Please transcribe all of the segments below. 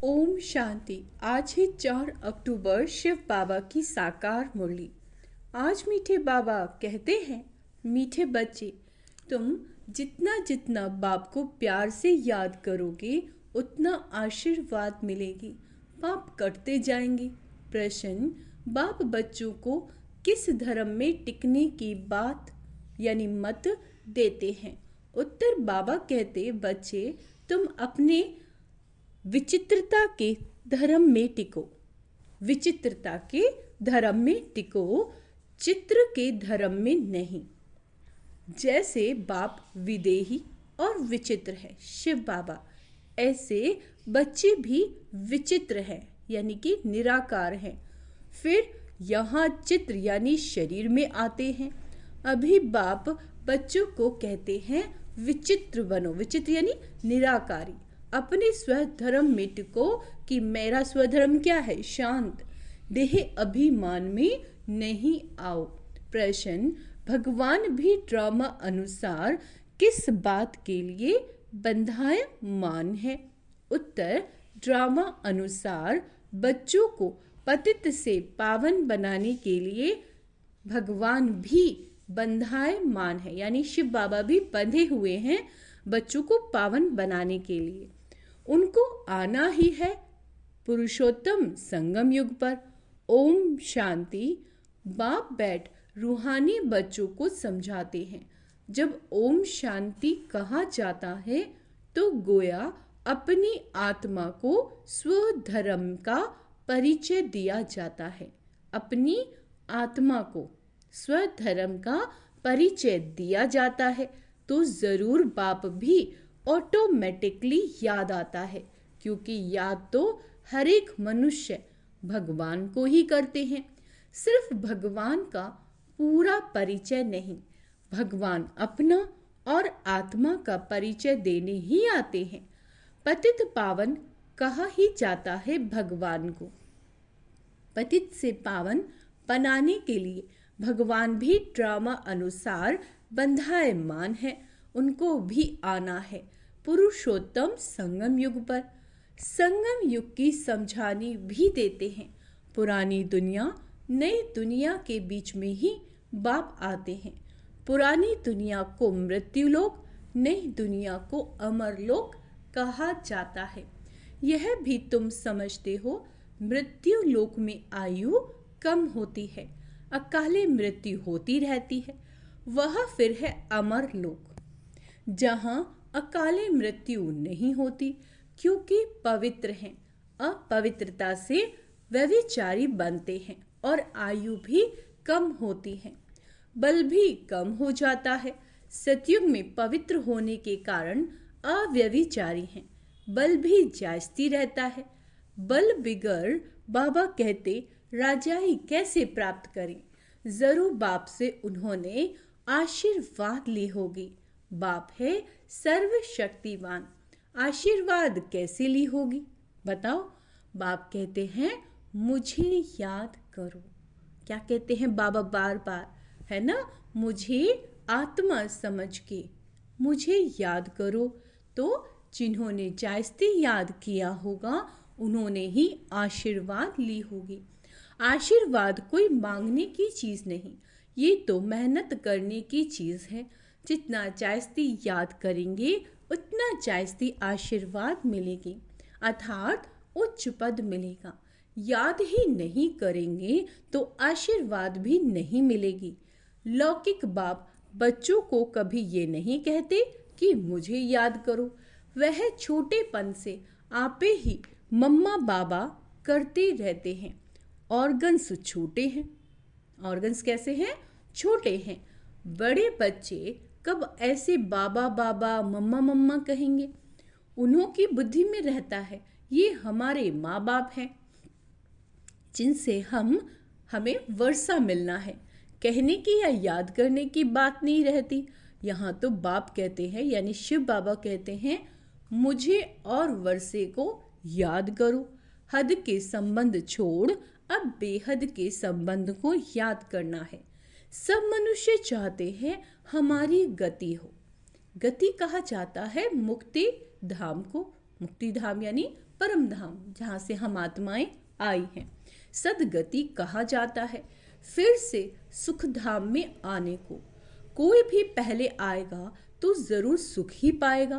ओम शांति। आज ही 4 अक्टूबर शिव बाबा की साकार मुरली। आज मीठे बाबा कहते हैं, मीठे बच्चे, तुम जितना जितना बाप को प्यार से याद करोगे उतना आशीर्वाद मिलेगी। पाप कटते जाएंगे। प्रश्न, बाप बच्चों को किस धर्म में टिकने की बात यानी मत देते हैं? उत्तर, बाबा कहते, बच्चे तुम अपने विचित्रता के धर्म में टिको। विचित्रता के धर्म में टिको, चित्र के धर्म में नहीं। जैसे बाप विदेही और विचित्र है शिव बाबा, ऐसे बच्चे भी विचित्र हैं यानी कि निराकार हैं। फिर यहाँ चित्र यानी शरीर में आते हैं। अभी बाप बच्चों को कहते हैं विचित्र बनो। विचित्र यानी निराकारी। अपने स्वधर्म में टिको कि मेरा स्वधर्म क्या है? शांत। देह अभिमान में नहीं आओ। प्रश्न, भगवान भी ड्रामा अनुसार किस बात के लिए बंधायमान है? उत्तर, ड्रामा अनुसार बच्चों को पतित से पावन बनाने के लिए भगवान भी बंधायमान है यानी शिव बाबा भी बंधे हुए हैं बच्चों को पावन बनाने के लिए। उनको आना ही है पुरुषोत्तम संगम युग पर। ओम शांति। बाप बैठ रूहानी बच्चों को समझाते हैं। जब ओम शांति कहा जाता है तो गोया अपनी आत्मा को स्वधर्म का परिचय दिया जाता है। अपनी आत्मा को स्वधर्म का परिचय दिया जाता है तो जरूर बाप भी ऑटोमेटिकली याद आता है, क्योंकि याद तो हर एक मनुष्य भगवान को ही करते हैं। सिर्फ भगवान का पूरा परिचय नहीं, भगवान अपना और आत्मा का परिचय देने ही आते हैं। पतित पावन कहा ही जाता है भगवान को। पतित से पावन बनाने के लिए भगवान भी ड्रामा अनुसार बंधायमान है। उनको भी आना है पुरुषोत्तम संगम युग पर। संगम युग की समझानी भी देते हैं। पुरानी दुनिया नई दुनिया के बीच में ही बाप आते हैं। पुरानी दुनिया को मृत्यु लोक, नई दुनिया को अमर लोक कहा जाता है। यह भी तुम समझते हो, मृत्यु लोक में आयु कम होती है, अकाले मृत्यु होती रहती है। वह फिर है अमर लोक, जहां अकाले मृत्यु नहीं होती, क्योंकि पवित्र हैं। अपवित्रता से व्यभिचारी बनते हैं और आयु भी कम होती है, बल भी कम हो जाता है। सतयुग में पवित्र होने के कारण अव्यभिचारी हैं, बल भी जास्ती रहता है। बल बिगड़ बाबा कहते राजाई कैसे प्राप्त करें? जरूर बाप से उन्होंने आशीर्वाद ली होगी। बाप है सर्वशक्तिवान, आशीर्वाद कैसे ली होगी बताओ? बाप कहते हैं मुझे याद करो। क्या कहते हैं बाबा बार बार, है ना? मुझे आत्मा समझ के मुझे याद करो। तो जिन्होंने जास्ती याद किया होगा उन्होंने ही आशीर्वाद ली होगी। आशीर्वाद कोई मांगने की चीज नहीं, ये तो मेहनत करने की चीज है। जितना जास्ती याद करेंगे उतना जास्ती आशीर्वाद मिलेगी, अर्थात उच्च पद मिलेगा। याद ही नहीं करेंगे तो आशीर्वाद भी नहीं मिलेगी। लौकिक बाप बच्चों को कभी ये नहीं कहते कि मुझे याद करो। वह छोटेपन से आपे ही मम्मा बाबा करते रहते हैं। ऑर्गन्स छोटे हैं। ऑर्गन्स कैसे हैं? छोटे हैं। बड़े बच्चे कब ऐसे बाबा बाबा मम्मा मम्मा कहेंगे? उन्हों की बुद्धि में रहता है ये हमारे माँ बाप हैं जिनसे हमें वर्षा मिलना है। कहने की या याद करने की बात नहीं रहती। यहाँ तो बाप कहते हैं यानी शिव बाबा कहते हैं मुझे और वर्षे को याद करो। हद के संबंध छोड़ अब बेहद के संबंध को याद करना है। सब मनुष्य चाहते हैं हमारी गति हो। गति कहा जाता है मुक्ति धाम को। मुक्ति धाम यानी परम धाम जहाँ से हम आत्माएं आई हैं। सदगति कहा जाता है फिर से सुख धाम में आने को। कोई भी पहले आएगा तो जरूर सुख ही पाएगा।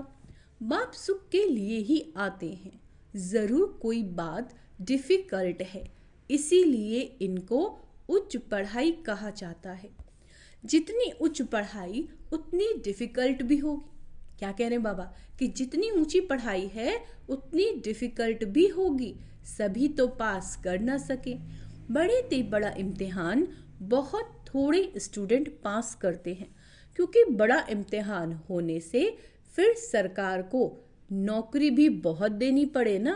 बाप सुख के लिए ही आते हैं। जरूर कोई बात डिफिकल्ट है, इसीलिए इनको उच्च पढ़ाई कहा जाता है। जितनी उच्च पढ़ाई उतनी डिफिकल्ट भी होगी। क्या कह रहे हैं बाबा कि जितनी ऊंची पढ़ाई है उतनी डिफिकल्ट भी होगी, सभी तो पास कर ना सके। बड़े ते बड़ा इम्तिहान बहुत थोड़े स्टूडेंट पास करते हैं, क्योंकि बड़ा इम्तिहान होने से फिर सरकार को नौकरी भी बहुत देनी पड़े ना।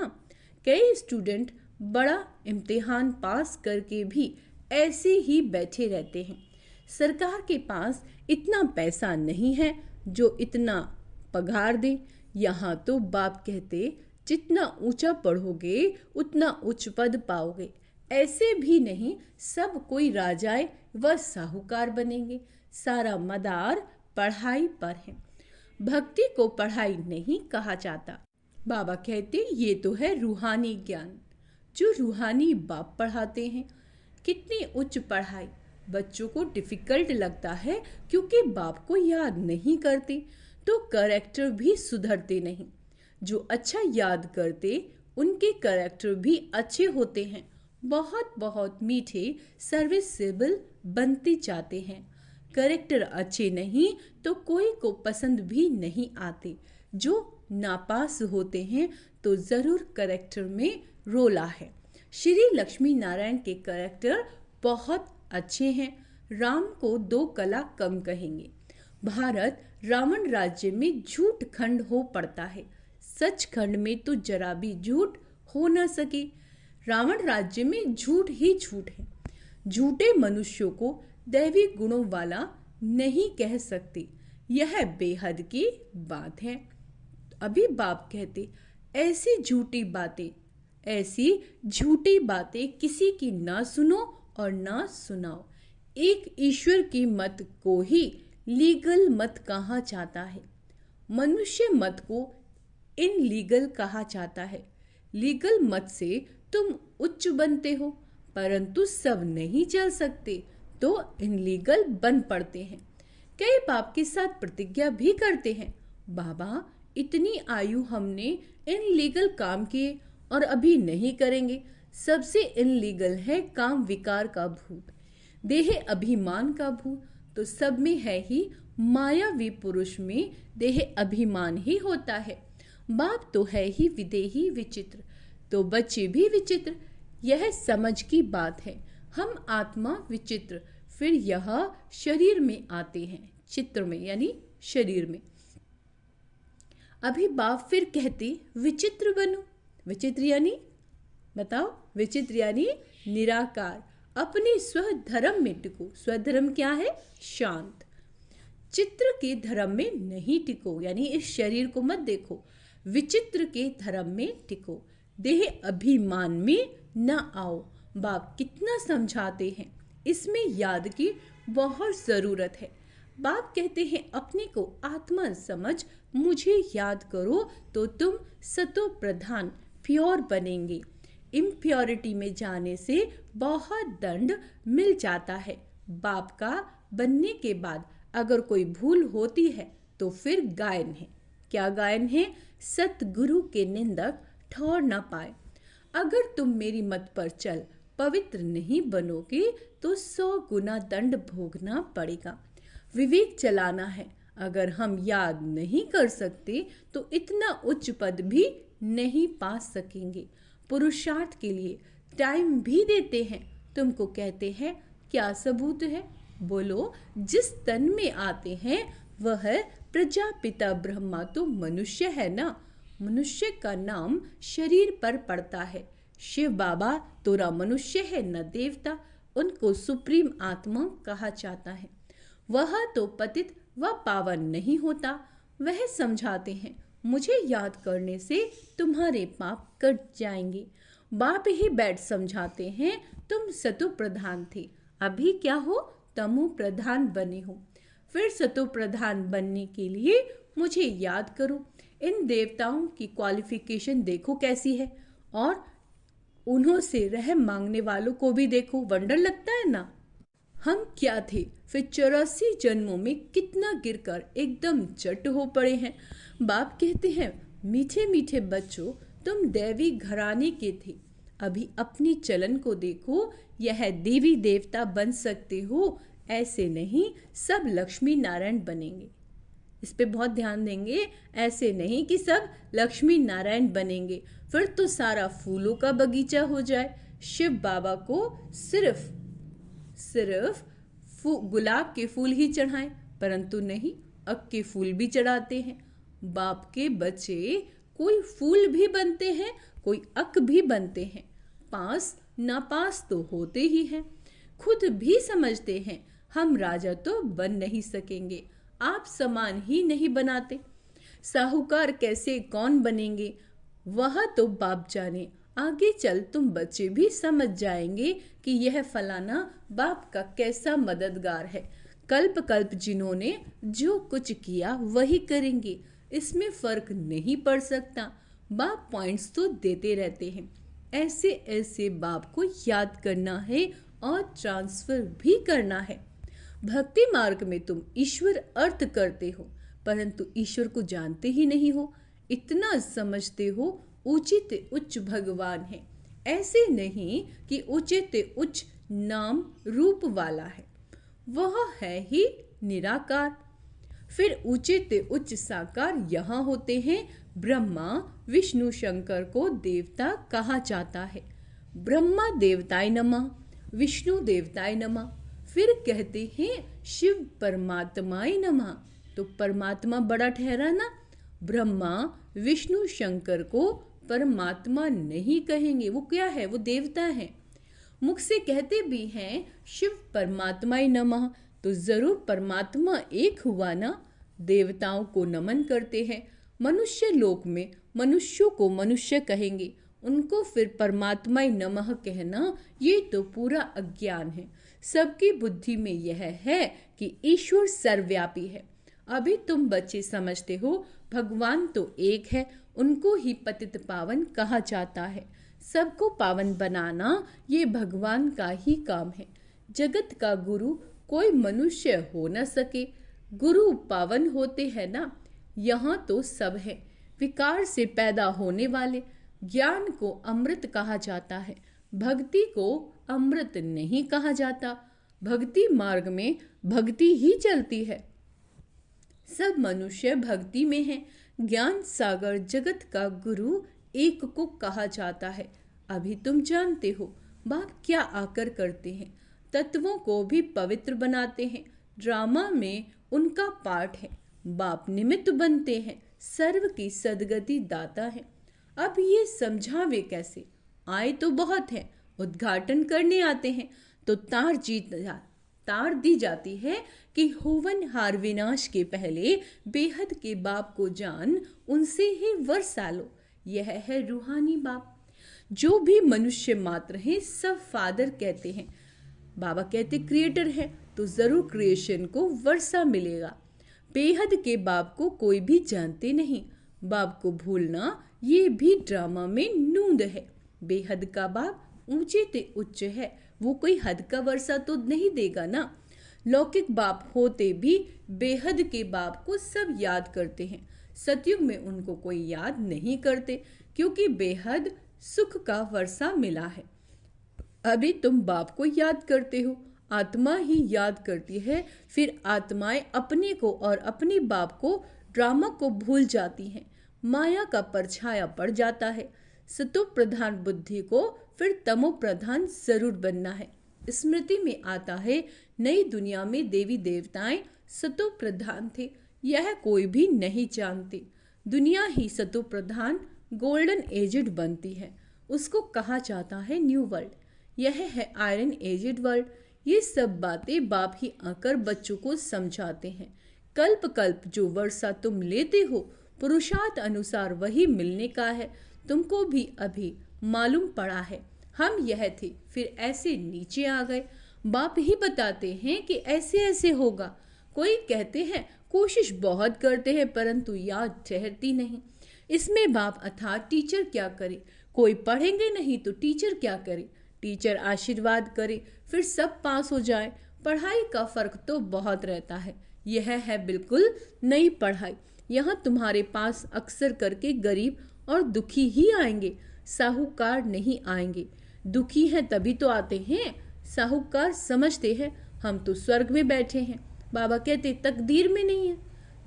कई स्टूडेंट बड़ा इम्तिहान पास करके भी ऐसे ही बैठे रहते हैं। सरकार के पास इतना पैसा नहीं है जो इतना पगार दे। यहाँ तो बाप कहते जितना ऊंचा पढ़ोगे उतना उच्च पद पाओगे। ऐसे भी नहीं सब कोई राजाए व साहूकार बनेंगे। सारा मदार पढ़ाई पर है। भक्ति को पढ़ाई नहीं कहा जाता। बाबा कहते ये तो है रूहानी ज्ञान जो रूहानी बाप पढ़ाते हैं। कितनी उच्च पढ़ाई बच्चों को डिफिकल्ट लगता है क्योंकि बाप को याद नहीं करते तो कैरेक्टर भी सुधरते नहीं। जो अच्छा याद करते उनके कैरेक्टर भी अच्छे होते हैं। बहुत बहुत मीठे सर्विसेबल बनते जाते हैं। कैरेक्टर अच्छे नहीं तो कोई को पसंद भी नहीं आते। जो नापास होते हैं तो जरूर कैरेक्टर में रोला है। श्री लक्ष्मी नारायण के कैरेक्टर बहुत अच्छे हैं। राम को 2 कला कम कहेंगे। भारत रावण राज्य में झूठ खंड हो पड़ता है। सच खंड में तो जरा भी झूठ हो न सके। रावण राज्य में झूठ ही झूठ है। झूठे मनुष्यों को दैवी गुणों वाला नहीं कह सकते। यह बेहद की बात है। अभी बाप कहते ऐसी झूठी बातें किसी की ना सुनो और ना सुनाओ। एक ईश्वर की मत को ही लीगल मत कहा जाता है। मनुष्य मत को इनलीगल कहा जाता है। लीगल मत से तुम उच्च बनते हो, परंतु सब नहीं चल सकते तो इनलीगल बन पड़ते हैं। कई बाप के साथ प्रतिज्ञा भी करते हैं, बाबा इतनी आयु हमने इनलीगल काम किए और अभी नहीं करेंगे। सबसे इनलीगल है काम विकार का भूत, देह अभिमान का भूत। तो सब में है ही मायावी पुरुष में देह अभिमान ही होता है। बाप तो है ही विदेही विचित्र, तो बच्चे भी विचित्र। यह समझ की बात है। हम आत्मा विचित्र, फिर यह शरीर में आते हैं, चित्र में यानी शरीर में। अभी बाप फिर कहते विचित्र बनो। विचित्र यानी बताओ, विचित्र यानी निराकार। अपने स्वधर्म में टिको। स्वधर्म क्या है? शांत। चित्र के धर्म में नहीं टिको, यानी इस शरीर को मत देखो। विचित्र के धर्म में टिको। देह अभिमान में न आओ। बाप कितना समझाते हैं, इसमें याद की बहुत जरूरत है। बाप कहते हैं अपने को आत्मा समझ मुझे याद करो तो तुम सतो प्रधान प्योर बनेंगे। इम्प्योरिटी में जाने से बहुत दंड मिल जाता है। बाप का बनने के बाद अगर कोई भूल होती है तो फिर गायन है। क्या गायन है? सतगुरु के निंदक ठौर न पाए। अगर तुम मेरी मत पर चल पवित्र नहीं बनोगे तो 100 गुना दंड भोगना पड़ेगा। विवेक चलाना है। अगर हम याद नहीं कर सकते तो इतना उच्च पद भी नहीं पा सकेंगे। पुरुषार्थ के लिए टाइम भी देते हैं। तुमको कहते हैं क्या सबूत है? बोलो, जिस तन में आते हैं वह प्रजापिता ब्रह्मा तो मनुष्य है ना। मनुष्य का नाम शरीर पर पड़ता है। शिव बाबा तोरा मनुष्य है न देवता। उनको सुप्रीम आत्मा कहा जाता है। वह तो पतित व पावन नहीं होता। वह समझाते हैं मुझे याद करने से तुम्हारे पाप कट जाएंगे। बाप ही बैठ समझाते हैं तुम सतो प्रधान थे, अभी क्या हो? तमो प्रधान बने हो। फिर सतो प्रधान बनने के लिए मुझे याद करो। इन देवताओं की क्वालिफिकेशन देखो कैसी है, और उन्हों से रहम मांगने वालों को भी देखो, वंडर लगता है ना। हम क्या थे, फिर 84 जन्मों में कितना गिरकर एकदम चट हो पड़े हैं। बाप कहते हैं, मीठे मीठे बच्चों, तुम दैवी घराने के थे, अभी अपनी चलन को देखो, यह देवी देवता बन सकते हो, ऐसे नहीं सब लक्ष्मी नारायण बनेंगे। इस पे बहुत ध्यान देंगे, ऐसे नहीं कि सब लक्ष्मी नारायण बनेंगे, फिर तो सारा फूलों का बगीचा हो जाए। शिव बाबा को सिर्फ गुलाब के फूल ही चढ़ाएं, परंतु नहीं, अक के फूल भी चढ़ाते हैं। बाप के बच्चे कोई फूल भी बनते हैं, कोई अक भी बनते हैं, पास नापास तो होते ही हैं। खुद भी समझते हैं हम राजा तो बन नहीं सकेंगे, आप समान ही नहीं बनाते। साहूकार कैसे कौन बनेंगे वह तो बाप जाने, आगे चल तुम बच्चे भी समझ जाएंगे कि यह फलाना बाप का कैसा मददगार है। कल्प कल्प जिन्होंने जो कुछ किया वही करेंगे, इसमें फर्क नहीं पड़ सकता। बाप पॉइंट्स तो देते रहते हैं, ऐसे ऐसे बाप को याद करना है और ट्रांसफर भी करना है। भक्ति मार्ग में तुम ईश्वर अर्थ करते हो, परंतु ईश्वर को जानते ही नहीं हो। इतना समझते हो उचित उच्च भगवान है, ऐसे नहीं कि उचित उच्च नाम रूप वाला है, वह है ही निराकार। फिर उचित उच्च साकार यहाँ होते हैं। ब्रह्मा विष्णु शंकर को देवता कहा जाता है। ब्रह्मा देवताय नमः, विष्णु देवताय नमः, फिर कहते हैं शिव परमात्माय नमः। तो परमात्मा बड़ा ठहरा ना। ब्रह्मा विष्णु शंकर को परमात्मा नहीं कहेंगे, वो क्या है, वो देवता है। मुख से कहते भी हैं शिव परमात्माय नमः, तो जरूर परमात्मा एक हुआ ना। देवताओं को नमन करते हैं। मनुष्य लोक में मनुष्यों को मनुष्य कहेंगे, उनको फिर परमात्माय नमः कहना, ये तो पूरा अज्ञान है। सबकी बुद्धि में यह है कि ईश्वर सर्वव्यापी है। अभी तुम बच्चे समझते हो भगवान तो एक है, उनको ही पतित पावन कहा जाता है। सबको पावन बनाना ये भगवान का ही काम है। जगत का गुरु कोई मनुष्य हो न सके, गुरु पावन होते हैं ना। यहाँ तो सब है, विकार से पैदा होने वाले। ज्ञान को अमृत कहा जाता है, भक्ति को अमृत नहीं कहा जाता। भक्ति मार्ग में भक्ति ही चलती है। सब मनुष्य भक्ति में हैं। ज्ञान सागर जगत का गुरु एक को कहा जाता है। अभी तुम जानते हो बाप क्या आकर करते हैं, तत्वों को भी पवित्र बनाते हैं। ड्रामा में उनका पार्ट है। बाप निमित्त बनते हैं, सर्व की सदगति दाता है। अब ये समझावे कैसे, आए तो बहुत है, उद्घाटन करने आते हैं तो तार दी जाती है कि होवन हार विनाश के पहले बेहद के बाप को जान, उनसे ही वर्षा लो। यह है रूहानी बाप। जो भी मनुष्य मात्र हैं सब फादर कहते हैं। बाबा कहते क्रिएटर है, तो जरूर क्रिएशन को वर्षा मिलेगा। बेहद के बाप को कोई भी जानते नहीं। बाप को भूलना ये भी ड्रामा में नूंद है। बेहद का बाप ऊंचे ते उच्च है, वो कोई हद का वर्षा तो नहीं देगा ना। लौकिक बाप होते भी बेहद के बाप को सब याद करते हैं। सतयुग में उनको कोई याद नहीं करते, क्योंकि बेहद सुख का वर्षा मिला है। अभी तुम बाप को याद करते हो, आत्मा ही याद करती है। फिर आत्माएं अपने को और अपने बाप को, ड्रामा को भूल जाती हैं। माया का परछाया पड़ जाता है। सतो प्रधान बुद्धि को फिर तमो प्रधान जरूर बनना है। स्मृति में आता है नई दुनिया में देवी देवताएं सतो प्रधान थे, यह कोई भी नहीं जानते। दुनिया ही सतो प्रधान गोल्डन एजेड बनती है, उसको कहा जाता है न्यू वर्ल्ड। यह है आयरन एजेड वर्ल्ड। ये सब बातें बाप ही आकर बच्चों को समझाते हैं। कल्प कल्प जो वर्षा तुम लेते हो, पुरुषार्थ अनुसार वही मिलने का है। तुमको भी अभी मालूम पड़ा है। हम यह थे, फिर ऐसे नीचे आ गए। बाप ही बताते हैं कि ऐसे ऐसे होगा। कोई कहते हैं कोशिश बहुत करते हैं परंतु याद ठहरती नहीं। इसमें बाप अर्थात टीचर क्या करे, कोई पढ़ेंगे नहीं तो टीचर क्या करे, टीचर आशीर्वाद करे फिर सब पास हो जाए। पढ़ाई का फर्क तो बहुत रहता है, यह है बिल्कुल नई पढ़ाई। यहाँ तुम्हारे पास अक्सर करके गरीब और दुखी ही आएंगे, साहूकार नहीं आएंगे। दुखी हैं तभी तो आते हैं, साहूकार समझते हैं हम तो स्वर्ग में बैठे हैं। बाबा कहते तकदीर में नहीं है,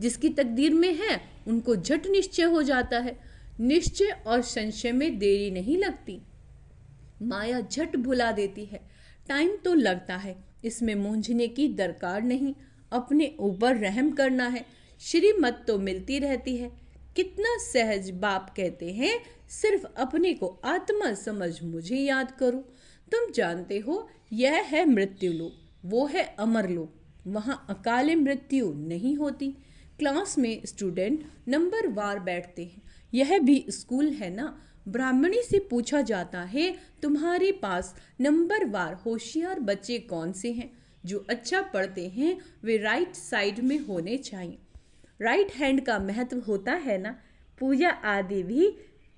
जिसकी तकदीर में है उनको झट निश्चय हो जाता है। निश्चय और संशय में देरी नहीं लगती, माया झट भुला देती है। टाइम तो लगता है, इसमें मूंझने की दरकार नहीं, अपने ऊपर रहम करना है। श्रीमत तो मिलती रहती है, कितना सहज बाप कहते हैं सिर्फ अपने को आत्मा समझ मुझे याद करो। तुम जानते हो यह है मृत्यु लोक, वो है अमर लोक, वहाँ अकाले मृत्यु नहीं होती। क्लास में स्टूडेंट नंबर वार बैठते हैं, यह भी स्कूल है ना। ब्राह्मणी से पूछा जाता है तुम्हारे पास नंबर वार होशियार बच्चे कौन से हैं? जो अच्छा पढ़ते हैं वे राइट साइड में होने चाहिए। राइट हैंड का महत्व होता है ना, पूजा आदि भी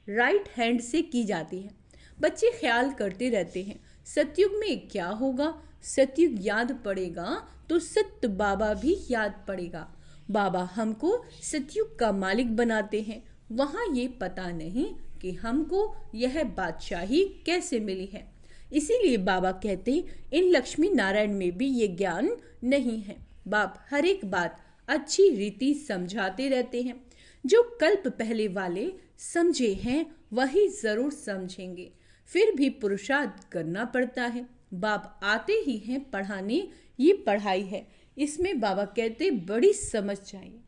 राइट हैंड से की जाती है। बच्चे ख्याल करते रहते हैं सतयुग में क्या होगा, सतयुग याद पड़ेगा तो सत्य बाबा भी याद पड़ेगा। बाबा हमको सतयुग का मालिक बनाते हैं, वहाँ ये पता नहीं कि हमको यह बादशाही कैसे मिली है। इसीलिए बाबा कहते इन लक्ष्मी नारायण में भी ये ज्ञान नहीं है। बाप हर एक बात अच्छी रीति समझाते रहते हैं। जो कल्प पहले वाले समझे हैं वही जरूर समझेंगे, फिर भी पुरुषार्थ करना पड़ता है। बाप आते ही हैं पढ़ाने, ये पढ़ाई है, इसमें बाबा कहते बड़ी समझ चाहिए।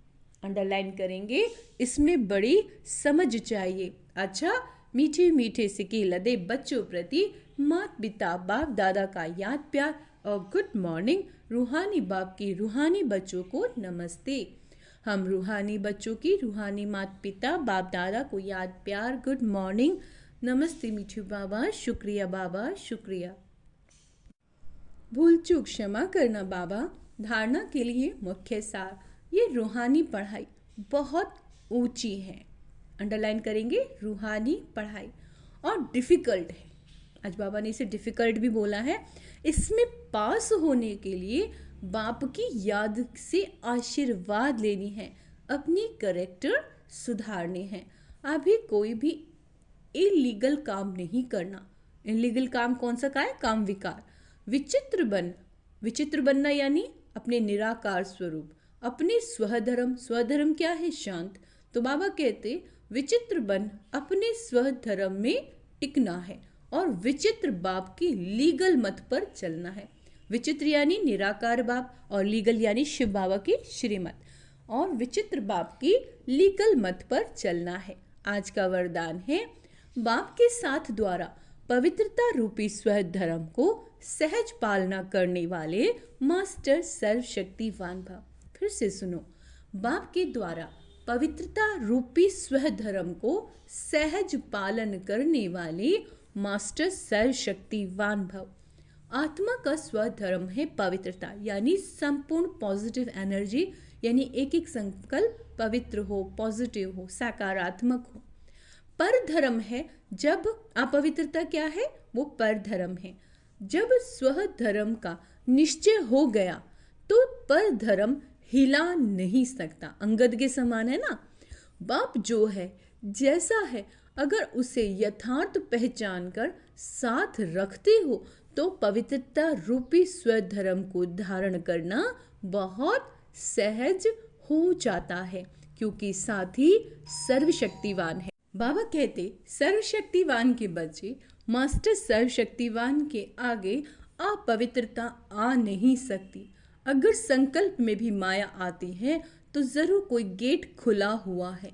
अंडरलाइन करेंगे, इसमें बड़ी समझ चाहिए। अच्छा, मीठे मीठे सिक्के लदे बच्चों प्रति माता पिता बाप दादा का याद प्यार और गुड मॉर्निंग। रूहानी बाप की रूहानी बच्चों को नमस्ते। हम रूहानी बच्चों की रूहानी माता पिता बाप दादा को याद प्यार गुड मॉर्निंग, नमस्ते मीठू बाबा, शुक्रिया बाबा, शुक्रिया। भूल चूक क्षमा करना बाबा। धारणा के लिए मुख्य सार, ये रूहानी पढ़ाई बहुत ऊंची है। अंडरलाइन करेंगे, रूहानी पढ़ाई और डिफ़िकल्ट है। आज बाबा ने इसे डिफ़िकल्ट भी बोला है। इसमें पास होने के लिए बाप की याद से आशीर्वाद लेनी है, अपनी करेक्टर सुधारने हैं। अभी कोई भी इलीगल काम नहीं करना। इलीगल काम कौन सा का है? काम विकार। विचित्र बनना यानी अपने निराकार स्वरूप, अपने स्वधर्म। स्वधर्म क्या है? शांत। तो बाबा कहते विचित्र बन अपने स्वधर्म में टिकना है और विचित्र बाप की लीगल मत पर चलना है। विचित्र यानी निराकार बाप और लीगल यानी शिव बाबा की श्रीमत, और विचित्र बाप की लीगल मत पर चलना है। आज का वरदान है बाप के साथ द्वारा पवित्रता रूपी स्वधर्म को सहज पालना करने वाले मास्टर सर्वशक्तिवान भव। फिर से सुनो, बाप के द्वारा पवित्रता रूपी स्वधर्म को सहज पालन करने वाले मास्टर सर्वशक्तिवान भव। आत्मा का स्वधर्म है पवित्रता, यानी संपूर्ण पॉजिटिव एनर्जी, यानी एक एक संकल्प पवित्र हो, पॉजिटिव हो, सकारात्मक हो। पर धर्म है जब अपवित्रता क्या है? वो पर धर्म है। जब स्वधर्म का निश्चय हो गया तो पर धर्म हिला नहीं सकता। अंगद के समान है ना। बाप जो है जैसा है, अगर उसे यथार्थ पहचान कर साथ रखते हो तो पवित्रता रूपी स्वधर्म को धारण करना बहुत सहज हो जाता है, क्योंकि साथ ही सर्वशक्तिवान है। बाबा कहते सर्वशक्तिवान के बच्चे मास्टर सर्वशक्तिवान के आगे अपवित्रता आ नहीं सकती। अगर संकल्प में भी माया आती है तो जरूर कोई गेट खुला हुआ है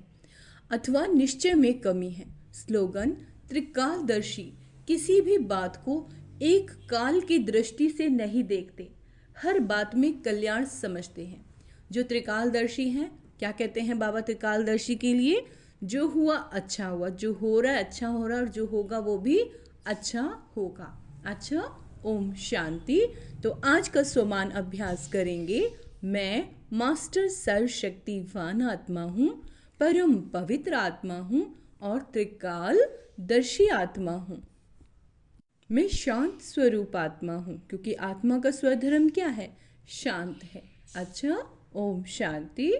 अथवा निश्चय में कमी है। स्लोगन त्रिकालदर्शी किसी भी बात को एक काल की दृष्टि से नहीं देखते, हर बात में कल्याण समझते हैं। जो त्रिकालदर्शी हैं, क्या कहते हैं बाबा त्रिकालदर्शी के लिए? जो हुआ अच्छा हुआ, जो हो रहा है अच्छा हो रहा है, और जो होगा वो भी अच्छा होगा। अच्छा, ओम शांति। तो आज का स्वमान अभ्यास करेंगे। मैं मास्टर सर्वशक्तिवान आत्मा हूँ, परम पवित्र आत्मा हूँ और त्रिकाल दर्शी आत्मा हूँ। मैं शांत स्वरूप आत्मा हूँ, क्योंकि आत्मा का स्वधर्म क्या है? शांत है। अच्छा, ओम शांति।